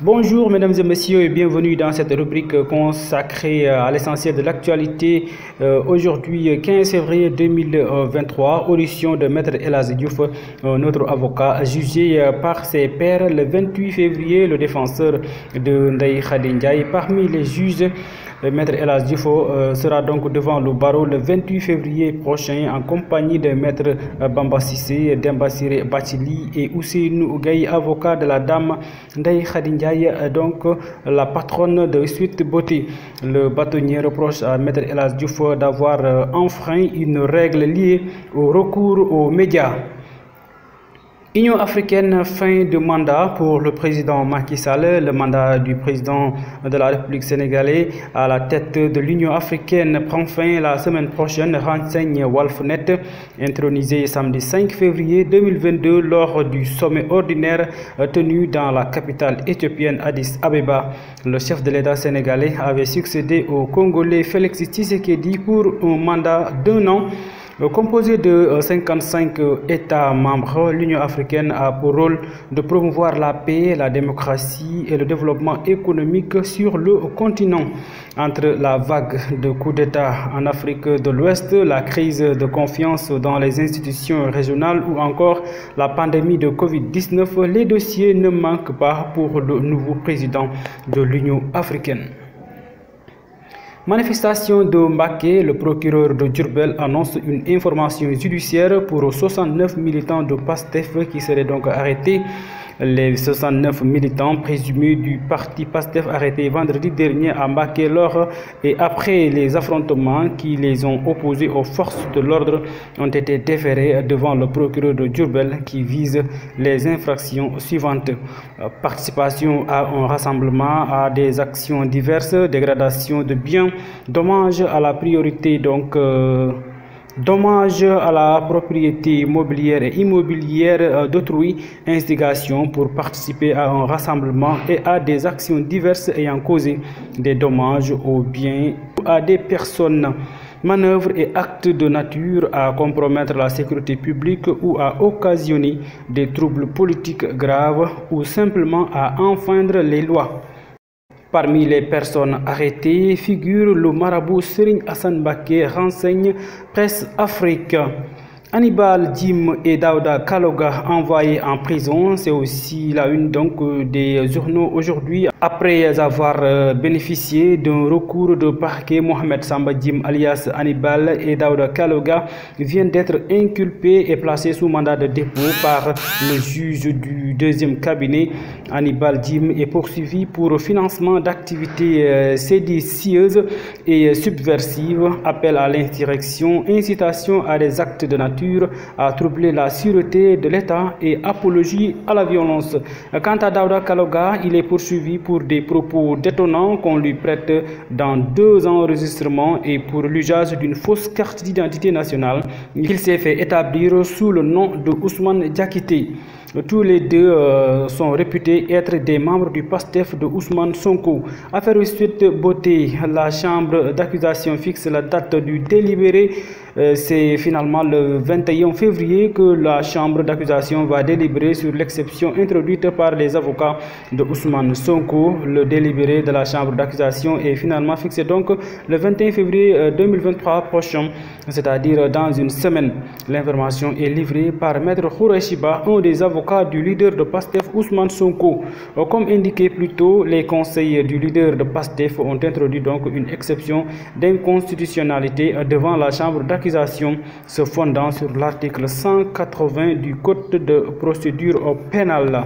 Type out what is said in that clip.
Bonjour mesdames et messieurs et bienvenue dans cette rubrique consacrée à l'essentiel de l'actualité. Aujourd'hui 15 février 2023, audition de Maître El Hadji Diouf, notre avocat jugé par ses pairs le 28 février, le défenseur de Ndeye Khady Ndiaye. Parmi les juges, Maître El Hadji Diouf sera donc devant le barreau le 28 février prochain en compagnie de Maître Bamba Cissé, Demba Ciré Bathily et Ousseynou Gaye, avocat de la dame Ndeye Khady Ndiaye, donc la patronne de Sweet Beauté. Le bâtonnier reproche à Maître El Hadji Diouf d'avoir enfreint une règle liée au recours aux médias. Union africaine, fin de mandat pour le président Macky Sall. Le mandat du président de la République sénégalaise à la tête de l'Union africaine prend fin la semaine prochaine, renseigne Walfnet, intronisé samedi 5 février 2022 lors du sommet ordinaire tenu dans la capitale éthiopienne Addis Abeba. Le chef de l'État sénégalais avait succédé au Congolais Félix Tshisekedi pour un mandat d'1 an. Composé de 55 États membres, l'Union africaine a pour rôle de promouvoir la paix, la démocratie et le développement économique sur le continent. Entre la vague de coups d'État en Afrique de l'Ouest, la crise de confiance dans les institutions régionales ou encore la pandémie de Covid-19, les dossiers ne manquent pas pour le nouveau président de l'Union africaine. Manifestation de Mbacké, le procureur de Diourbel annonce une information judiciaire pour 69 militants de PASTEF qui seraient donc arrêtés. Les 69 militants présumés du parti PASTEF arrêtés vendredi dernier à Mbacké lors et après les affrontements qui les ont opposés aux forces de l'ordre ont été déférés devant le procureur de Diourbel qui vise les infractions suivantes: participation à un rassemblement, à des actions diverses, dégradation de biens, dommage à la priorité dommage à la propriété mobilière et immobilière d'autrui, instigation pour participer à un rassemblement et à des actions diverses ayant causé des dommages aux biens ou à des personnes, manœuvres et actes de nature à compromettre la sécurité publique ou à occasionner des troubles politiques graves ou simplement à enfreindre les lois. Parmi les personnes arrêtées figure le marabout Serigne Assane Mbacké, renseigne Presse Afrique. Hannibal Djim et Daouda Kaloga envoyés en prison, c'est aussi la une donc des journaux aujourd'hui. Après avoir bénéficié d'un recours de parquet, Mohamed Samba Djim alias Hannibal et Daouda Kaloga viennent d'être inculpés et placés sous mandat de dépôt par le juge du deuxième cabinet. Hannibal Djim est poursuivi pour financement d'activités séditieuses et subversives, appel à l'insurrection, incitation à des actes de nature à troubler la sûreté de l'État et apologie à la violence. Quant à Daouda Kaloga, il est poursuivi pour des propos détonnants qu'on lui prête dans 2 enregistrements et pour l'usage d'une fausse carte d'identité nationale. Il s'est fait établir sous le nom de Ousmane Diakité. Tous les deux sont réputés être des membres du PASTEF de Ousmane Sonko. Affaire Sweet Beauté, la chambre d'accusation fixe la date du délibéré. C'est finalement le 21 février que la chambre d'accusation va délibérer sur l'exception introduite par les avocats de Ousmane Sonko. Le délibéré de la chambre d'accusation est finalement fixé donc le 21 février 2023 prochain, c'est-à-dire dans une semaine. L'information est livrée par Maître Khoureyshiba, un des avocats du leader de PASTEF Ousmane Sonko. Comme indiqué plus tôt, les conseils du leader de PASTEF ont introduit donc une exception d'inconstitutionnalité devant la chambre d'accusation se fondant sur l'article 180 du Code de procédure pénale.